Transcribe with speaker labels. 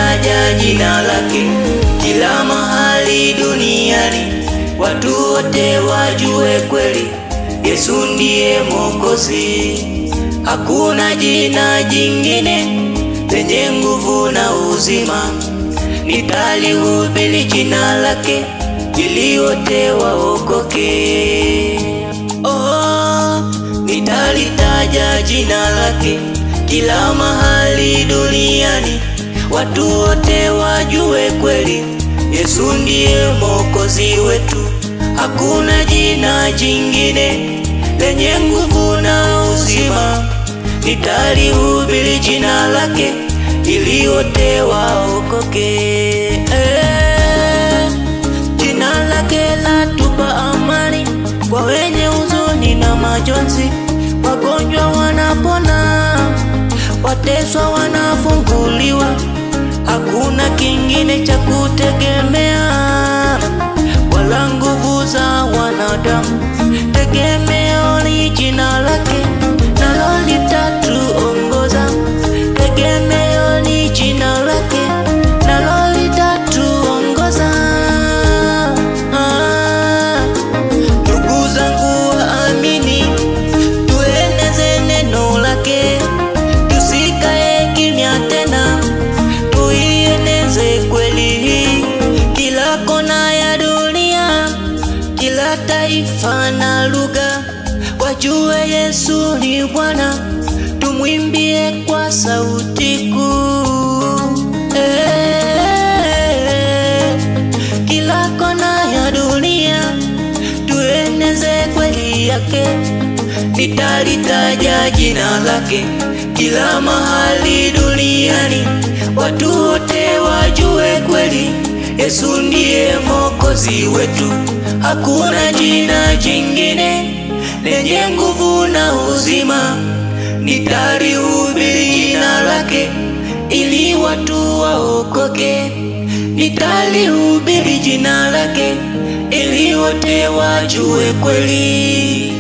Speaker 1: Nitalitaja jina lake kila mahali duniani, watu wote wajue kweli Yesu ndiye Mwokozi. Hakuna jina jingine lenye nguvu na uzima. Nitalihubiri jina lake ili wote waokoke. Nitalitaja jina lake kila mahali duniani, watu wote wajue kweli Yesu ndiye Mwokozi wetu. Hakuna jina jingine lenye nguvu na uzima. Nitalihubiri jina lake ili wote waokoke. Jina lake latupa amani kwa wenye huzuni na majonzi. Wagonjwa wanapona, wateswa wanafunguliwa. Hakuna kingine cha kutegemea wala nguvu za wanadamu. Tegemeo ni jina lake, nalo litatuongoza. Tegemeo ni jina lake, nalo litatuongoza. Ndugu zangu waamini, tueneze neno lake, tusikae kimya tena, tuieneze kweli hii kila kona ya dunia, kila taifa na lugha wajue Yesu ni Bwana. Tumwimbie kwa sauti kuu, kila kona ya dunia tueneze kweli yake. Nitalitaja jina lake kila mahali duniani, watu wote wajue kweli Yesu ndiye Mwokozi wetu. Hakuna jina jingine lenye nguvu na uzima. Nitalihubiri jina lake ili watu waokoke. Nitalihubiri jina lake ili wote wajue kweli.